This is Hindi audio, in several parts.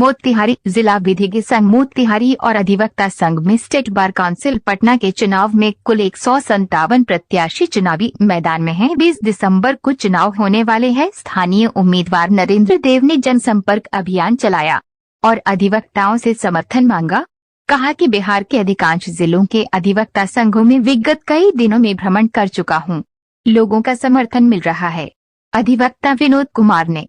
मोतिहारी जिला विधिज्ञ संघ मोतिहारी और अधिवक्ता संघ में स्टेट बार काउंसिल पटना के चुनाव में कुल 157 प्रत्याशी चुनावी मैदान में हैं। 20 दिसंबर को चुनाव होने वाले हैं। स्थानीय उम्मीदवार नरेंद्र देव ने जनसंपर्क अभियान चलाया और अधिवक्ताओं से समर्थन मांगा। कहा कि बिहार के अधिकांश जिलों के अधिवक्ता संघों में विगत कई दिनों में भ्रमण कर चुका हूं, लोगों का समर्थन मिल रहा है। अधिवक्ता विनोद कुमार ने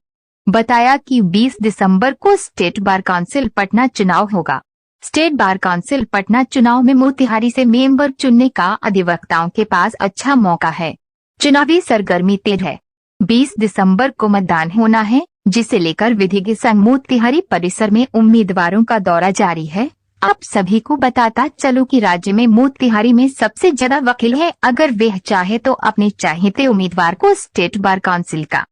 बताया कि 20 दिसंबर को स्टेट बार काउंसिल पटना चुनाव होगा। स्टेट बार काउंसिल पटना चुनाव में मोतिहारी से मेंबर चुनने का अधिवक्ताओं के पास अच्छा मौका है। चुनावी सरगर्मी तेज है। 20 दिसंबर को मतदान होना है, जिसे लेकर विधिज्ञ संघ मोतिहारी परिसर में उम्मीदवारों का दौरा जारी है। आप सभी को बताता चलो कि राज्य में मोतिहारी में सबसे ज्यादा वकील है। अगर वह चाहे तो अपने चाहते उम्मीदवार को स्टेट बार काउंसिल का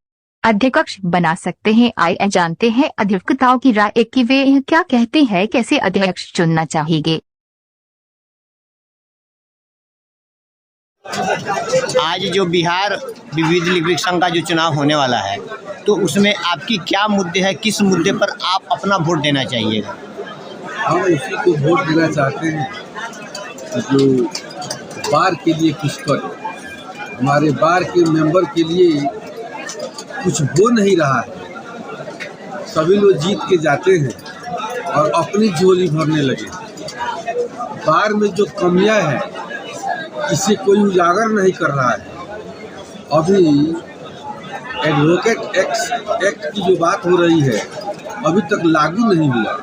अध्यक्ष बना सकते हैं। आइए जानते हैं अधिवक्ताओं की राय कि वे क्या कहते हैं, कैसे अध्यक्ष चुनना चाहिए। आज जो बिहार विधि लिपिक संघ का जो चुनाव होने वाला है, तो उसमें आपकी क्या मुद्दे हैं, किस मुद्दे पर आप अपना वोट देना चाहिएगा? हम इसी को वोट देना चाहते हैं जो बार के लिए कुछ करे। हमारे बार के मेंबर के लिए कुछ हो नहीं रहा है। सभी लोग जीत के जाते हैं और अपनी झोली भरने लगे। बार में जो कमियां हैं, इसे कोई उजागर नहीं कर रहा है। अभी एडवोकेट एक्ट की जो बात हो रही है, अभी तक लागू नहीं हुआ।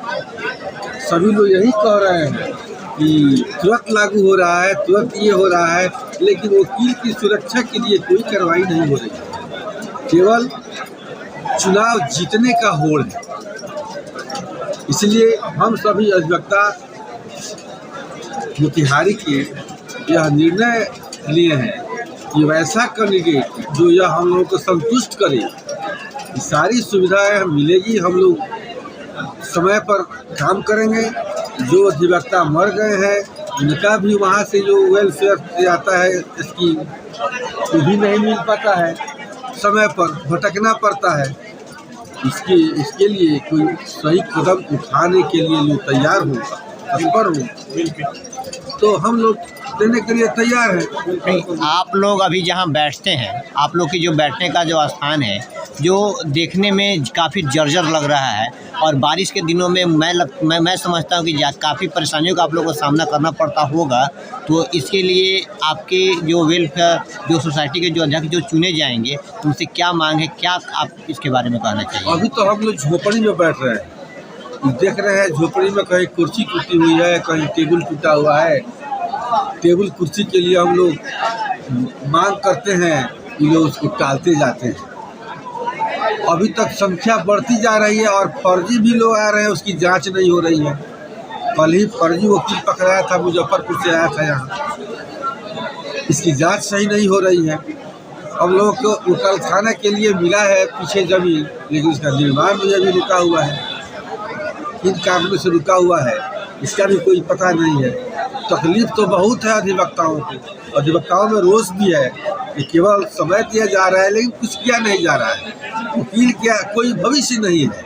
सभी लोग यही कह रहे हैं कि तुरंत लागू हो रहा है, तुरंत ये हो रहा है, लेकिन वकील की सुरक्षा के लिए कोई कार्रवाई नहीं हो रही है। केवल चुनाव जीतने का होड़ है। इसलिए हम सभी अधिवक्ता मोतिहारी के यह निर्णय लिए हैं कि वैसा कैंडिडेट जो यह हम लोगों को संतुष्ट करे, सारी सुविधाएं मिलेगी। हम लोग समय पर काम करेंगे। जो अधिवक्ता मर गए हैं, उनका भी वहाँ से जो वेलफेयर से आता है स्कीम, वो भी नहीं मिल पाता है। समय पर भटकना पड़ता है। इसके लिए कोई सही कदम उठाने के लिए लोग तैयार हो, तत्पर हो, तो हम लोग देने के लिए तैयार हैं। आप लोग अभी जहां बैठते हैं, आप लोग की जो बैठने का जो स्थान है, जो देखने में काफ़ी जर्जर लग रहा है, और बारिश के दिनों में मैं समझता हूं कि काफ़ी परेशानियों का आप लोगों को सामना करना पड़ता होगा। तो इसके लिए आपके जो वेलफेयर, जो सोसाइटी के जो अध्यक्ष जो चुने जाएंगे, उनसे क्या मांग है, क्या आप इसके बारे में कहना चाहिए? अभी तो हम लोग झोपड़ी में बैठ रहे हैं, देख रहे हैं झोपड़ी में कहीं कुर्सी टूटी हुई है, कहीं टेबल टूटा हुआ है। टेबल कुर्सी के लिए हम लोग मांग करते हैं, ये लोग उसको टालते जाते हैं। अभी तक संख्या बढ़ती जा रही है और फर्जी भी लोग आ रहे हैं, उसकी जांच नहीं हो रही है। कल ही फर्जी वकील पकड़ाया था, मुजफ्फरपुर से आया था यहाँ। इसकी जांच सही नहीं हो रही है। अब लोगों को उकल खाने के लिए मिला है पीछे जमीन, लेकिन उसका निर्माण भी अभी रुका हुआ है। किन कारणों से रुका हुआ है, इसका भी कोई पता नहीं है। तकलीफ तो बहुत है अधिवक्ताओं को। अधिवक्ताओं में रोष भी है कि केवल समय दिया जा रहा है, लेकिन कुछ किया नहीं जा रहा है। वकील क्या कोई भविष्य नहीं है।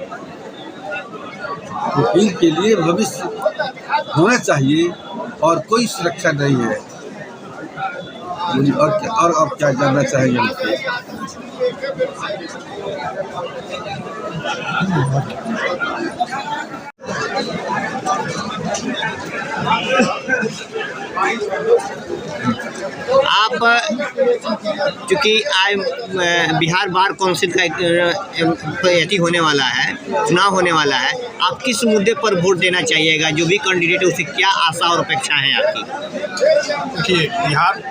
वकील के लिए भविष्य होना चाहिए और कोई सुरक्षा नहीं है। और क्या जानना चाहेंगे मुझसे? आप चूँकि आज बिहार बार काउंसिल का एक होने वाला है, चुनाव होने वाला है, आप किस मुद्दे पर वोट देना चाहिएगा? जो भी कैंडिडेट है, उसे क्या आशा और अपेक्षा है आपकी? देखिए, बिहार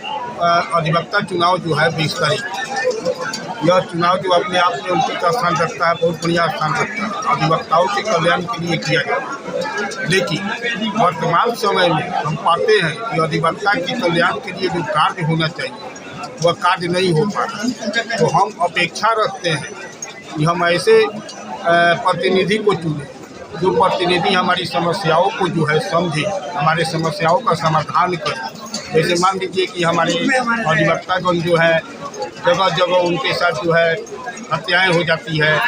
अधिवक्ता चुनाव जो है 20 तारीख, यह चुनाव जो अपने आप में उनका स्थान रखता है, बहुत बढ़िया स्थान रखता है। अधिवक्ताओं के कल्याण के लिए किया जाता है। लेकिन वर्तमान समय में हम पाते हैं कि अधिवक्ता के कल्याण के लिए जो कार्य होना चाहिए, वह कार्य नहीं हो पा रहा। तो हम अपेक्षा रखते हैं कि हम ऐसे प्रतिनिधि को चुनें जो प्रतिनिधि हमारी समस्याओं को जो है समझे, हमारे समस्याओं का समाधान करे। जैसे मान लीजिए कि हमारे अधिवक्तागण जो है जगह जगह उनके साथ जो है हत्याएं हो जाती है,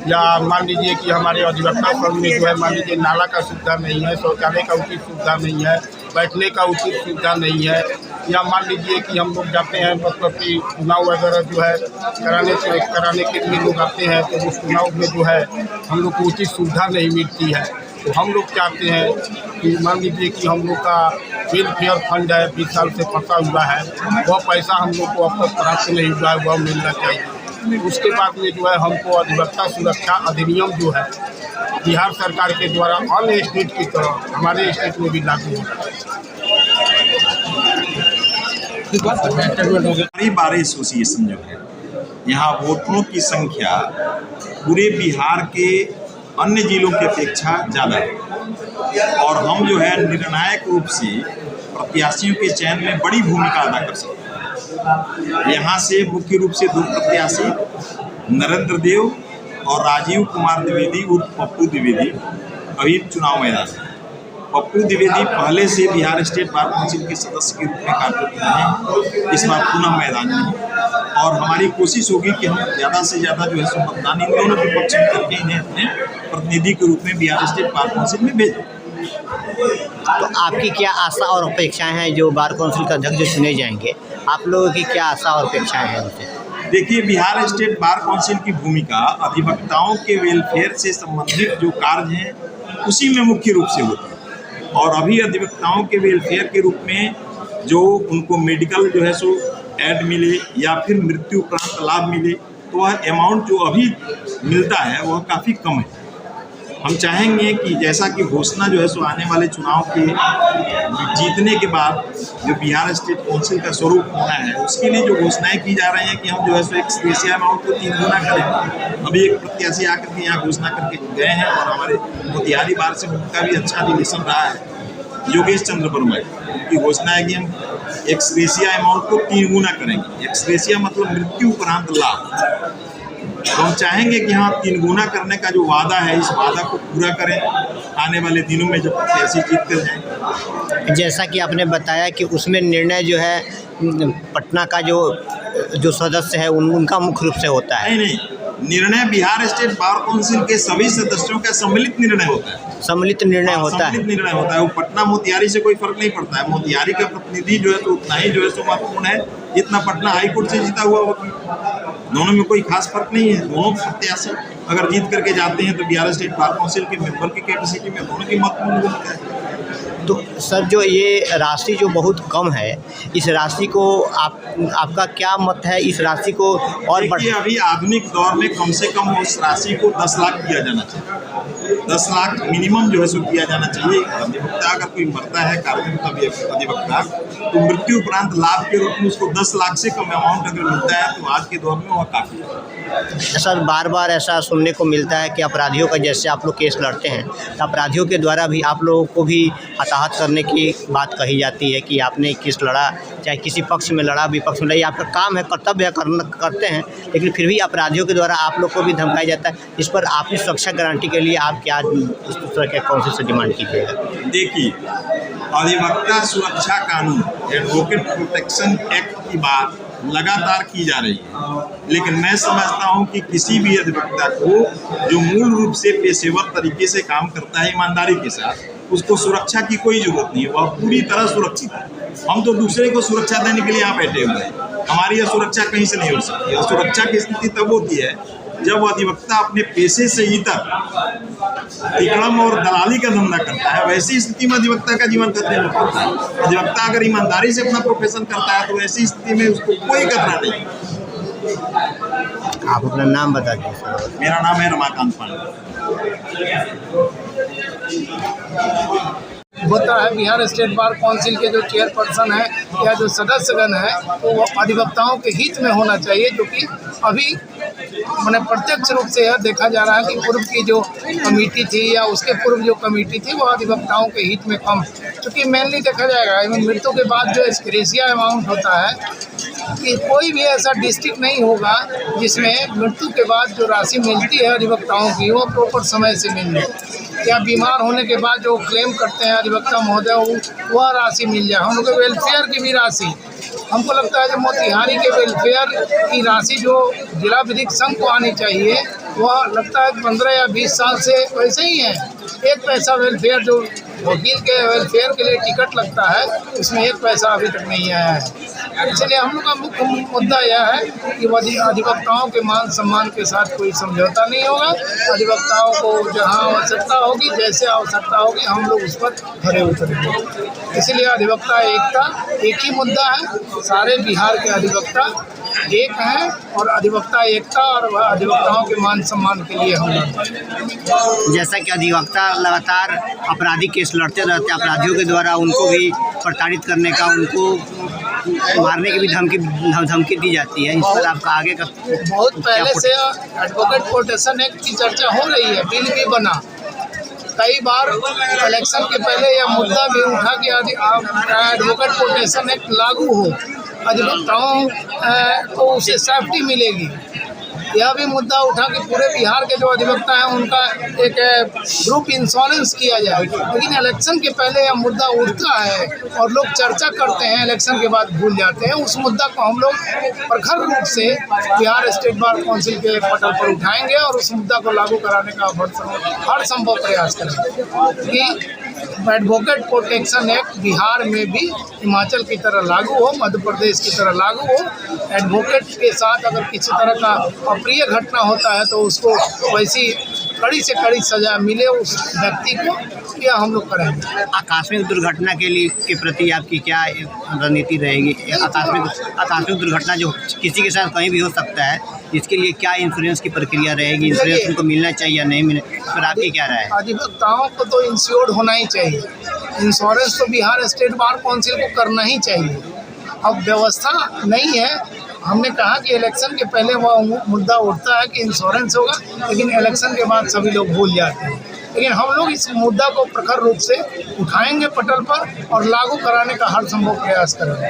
या मान लीजिए कि हमारे अधिवक्ता संघ में जो है मान लीजिए नाला का सुविधा नहीं है, शौचालय का उचित सुविधा नहीं है, बैठने का उचित सुविधा नहीं है, या मान लीजिए कि हम लोग जाते हैं मतलब कि चुनाव वगैरह जो है कराने के लिए लोग आते हैं तो उस चुनाव में जो है हम लोग को उचित सुविधा नहीं मिलती है। तो हम लोग चाहते हैं कि मान लीजिए कि हम लोग का वेलफेयर फंड है 20 साल से फंसा हुआ है, वह पैसा हम लोग को अब तक प्राप्त नहीं हुआ है, वह मिलना चाहिए। उसके बाद में जो है हमको अधिवक्ता सुरक्षा अधिनियम जो है बिहार सरकार के द्वारा अन्य स्टेट की तरह हमारे स्टेट में भी लागू होगा। हमारी बार एसोसिएशन जो है यहाँ वोटरों की संख्या पूरे बिहार के अन्य जिलों की अपेक्षा ज़्यादा है और हम जो है निर्णायक रूप से प्रत्याशियों के चयन में बड़ी भूमिका अदा कर सकते हैं। यहाँ से मुख्य रूप से 2 प्रत्याशी नरेंद्र देव और राजीव कुमार द्विवेदी उर्फ पप्पू द्विवेदी अभी चुनाव मैदान में। पप्पू द्विवेदी पहले से बिहार स्टेट बार काउंसिल के सदस्य के रूप में कार्यरत हैं, इस बार पुनः मैदान में और हमारी कोशिश होगी कि हम ज़्यादा से ज़्यादा जो है सो मतदान इन दोनों के पक्ष में करके इन्हें अपने प्रतिनिधि के रूप में बिहार स्टेट बार काउंसिल में भेजें। तो आपकी क्या आशा और अपेक्षाएं हैं जो बार काउंसिल का अध्यक्ष जो चुने जाएंगे, आप लोगों की क्या आशा और अपेक्षाएं हैं उनसे? देखिए, बिहार स्टेट बार काउंसिल की भूमिका अधिवक्ताओं के वेलफेयर से संबंधित जो कार्य हैं उसी में मुख्य रूप से होती है और अभी अधिवक्ताओं के वेलफेयर के रूप में जो उनको मेडिकल जो है सो ऐड मिले या फिर मृत्यु उपरांत लाभ मिले तो वह अमाउंट जो अभी मिलता है वह काफ़ी कम है। हम चाहेंगे कि जैसा कि घोषणा जो है सो आने वाले चुनाव के जीतने के बाद जो बिहार स्टेट काउंसिल का स्वरूप होना है उसके लिए जो घोषणाएं की जा रही हैं कि हम जो है सो एक स्पेशल अमाउंट को 3 गुना करें। अभी एक प्रत्याशी आकर के यहाँ घोषणा करके गए हैं और हमारे मोतिहारी बार से उनका भी अच्छा रिलेशन रहा है, योगेश चंद्र वर्मा की घोषणा है कि हम एक्सग्रेशिया अमाउंट को 3 गुना करेंगे। एक्सग्रेशिया मतलब मृत्यु उपरांत लाभ। तो हम चाहेंगे कि हाँ 3 गुना करने का जो वादा है इस वादा को पूरा करें आने वाले दिनों में जब प्रत्याशी जीत कर जाएं। जैसा कि आपने बताया कि उसमें निर्णय जो है पटना का जो सदस्य है उनका मुख्य रूप से होता है। नहीं, निर्णय बिहार स्टेट बार काउंसिल के सभी सदस्यों का सम्मिलित निर्णय होता है। सम्मिलित निर्णय होता है। सम्मिलित निर्णय होता है। वो पटना मोतिहारी से कोई फर्क नहीं पड़ता है। मोतिहारी का प्रतिनिधि जो है तो उतना ही जो है सो महत्वपूर्ण है जितना पटना हाई कोर्ट से जीता हुआ वकील। दोनों में कोई खास फर्क नहीं है। दोनों प्रत्याशी अगर जीत करके जाते हैं तो बिहार स्टेट बार काउंसिल के मेंबर की कैपेसिटी में दोनों की महत्वपूर्ण भूमिका है। तो सर जो ये राशि जो बहुत कम है, इस राशि को आपका क्या मत है? इस राशि को और देखिए, अभी आधुनिक दौर में कम से कम उस राशि को 10 लाख किया जाना चाहिए। 10 लाख मिनिमम जो है सो किया जाना चाहिए। अधिवक्ता अगर कोई मरता है कार्यरत अधिवक्ता तो मृत्यु उपरांत लाभ के रूप में उसको 10 लाख से कम अमाउंट अगर मिलता है तो आज के दौर में वह काफ़ी है। सर बार बार ऐसा सुनने को मिलता है कि अपराधियों का जैसे आप लोग केस लड़ते हैं तो अपराधियों के द्वारा भी आप लोगों को भी हताहत करने की बात कही जाती है कि आपने केस लड़ा, चाहे किसी पक्ष में लड़ा विपक्ष में लड़ा, आपका काम है, कर्तव्य है, करते हैं, लेकिन फिर भी अपराधियों के द्वारा आप लोग को भी धमकाया जाता है। इस पर आपकी सुरक्षा गारंटी के लिए आप क्या इस तरह के काउंसिल से डिमांड कीजिएगा? देखिए, अधिवक्ता सुरक्षा कानून एडवोकेट प्रोटेक्शन एक्ट की बात लगातार की जा रही है, लेकिन मैं समझता हूं कि किसी भी अधिवक्ता को जो मूल रूप से पेशेवर तरीके से काम करता है ईमानदारी के साथ, उसको सुरक्षा की कोई जरूरत नहीं है। वह पूरी तरह सुरक्षित है। हम तो दूसरे को सुरक्षा देने के लिए यहाँ बैठे हुए हैं। हमारी यह सुरक्षा कहीं से नहीं हो सकती है। सुरक्षा की स्थिति तब होती है जब अधिवक्ता अपने पेशे से इतर विक्रम और दलाली का धंधा करता है। वैसी स्थिति में अधिवक्ता का जीवन खतरे में पड़ता है। अधिवक्ता अगर ईमानदारी से अपना प्रोफेशन करता है तो ऐसी स्थिति में उसको कोई खतरा नहीं। आप अपना नाम बता दीजिए। मेरा नाम है रमाकांत पांडे। होता है बिहार स्टेट बार काउंसिल के जो चेयरपर्सन है या जो सदस्यगण है तो वो अधिवक्ताओं के हित में होना चाहिए, जो कि अभी मैंने प्रत्यक्ष रूप से यह देखा जा रहा है कि पूर्व की जो कमेटी थी या उसके पूर्व जो कमेटी थी वो अधिवक्ताओं के हित में कम, क्योंकि मेनली देखा जाएगा मृत्यु के बाद जो एक्सग्रेशिया अमाउंट होता है कि कोई भी ऐसा डिस्ट्रिक्ट नहीं होगा जिसमें मृत्यु के बाद जो राशि मिलती है अधिवक्ताओं की वो प्रॉपर समय से मिल जाए, या बीमार होने के बाद जो क्लेम करते हैं अधिवक्ता महोदय वह राशि मिल जाए। हम लोग के वेलफेयर की भी राशि, हमको लगता है कि मोतिहारी के वेलफेयर की राशि जो जिला विधिक संघ को आनी चाहिए वह लगता है 15 या 20 साल से वैसे ही है। एक पैसा वेलफेयर जो वकील के वेलफेयर के लिए टिकट लगता है उसमें एक पैसा अभी तक नहीं आया है। इसलिए हम लोग का मुख्य मुद्दा यह है कि अधिवक्ताओं के मान सम्मान के साथ कोई समझौता नहीं होगा। अधिवक्ताओं को जहां आवश्यकता होगी, जैसे आवश्यकता होगी, हम लोग उस पर खरे उतरेंगे। इसलिए अधिवक्ता एकता एक ही मुद्दा है। सारे बिहार के अधिवक्ता एक हैं और अधिवक्ता एकता और अधिवक्ताओं के मान सम्मान के लिए हम लड़ते। जैसा कि अधिवक्ता लगातार आपराधिक केस लड़ते रहते हैं, अपराधियों के द्वारा उनको भी प्रताड़ित करने का, उनको मारने की भी धमकी दी जाती है। इस पर आपका आगे का बहुत पहले से एडवोकेट प्रोटेक्शन एक्ट की चर्चा हो रही है, बिल भी बना। कई बार इलेक्शन के पहले यह मुद्दा भी उठा कि एडवोकेट प्रोटेक्शन एक्ट लागू हो, अधिवक्ताओं को उससे सेफ्टी मिलेगी। यह भी मुद्दा उठा कि पूरे बिहार के जो अधिवक्ता हैं उनका एक ग्रुप इंश्योरेंस किया जाए। लेकिन इलेक्शन के पहले यह मुद्दा उठता है और लोग चर्चा करते हैं, इलेक्शन के बाद भूल जाते हैं। उस मुद्दा को हम लोग प्रखर रूप से बिहार स्टेट बार काउंसिल के पटल पर उठाएंगे और उस मुद्दा को लागू कराने का हर संभव प्रयास करेंगे कि एडवोकेट प्रोटेक्शन एक्ट बिहार में भी हिमाचल की तरह लागू हो, मध्य प्रदेश की तरह लागू हो। एडवोकेट के साथ अगर किसी तरह का अप्रिय घटना होता है तो उसको वैसी कड़ी से कड़ी सजा मिले उस व्यक्ति को, यह हम लोग करेंगे। आकस्मिक दुर्घटना के प्रति आपकी क्या रणनीति रहेगी? आकस्मिक दुर्घटना जो किसी के साथ कहीं भी हो सकता है, इसके लिए क्या इंश्योरेंस की प्रक्रिया रहेगी? इंश्योरेंस उनको मिलना चाहिए या नहीं मिले, पर आपकी क्या राय है? अधिवक्ताओं को तो इंश्योर्ड होना ही चाहिए। इंश्योरेंस तो बिहार स्टेट बार काउंसिल को करना ही चाहिए। अब व्यवस्था नहीं है। हमने कहा कि इलेक्शन के पहले वह मुद्दा उठता है कि इंश्योरेंस होगा, लेकिन इलेक्शन के बाद सभी लोग भूल जाते हैं। लेकिन हम लोग इस मुद्दा को प्रखर रूप से उठाएंगे पटल पर और लागू कराने का हर संभव प्रयास करेंगे।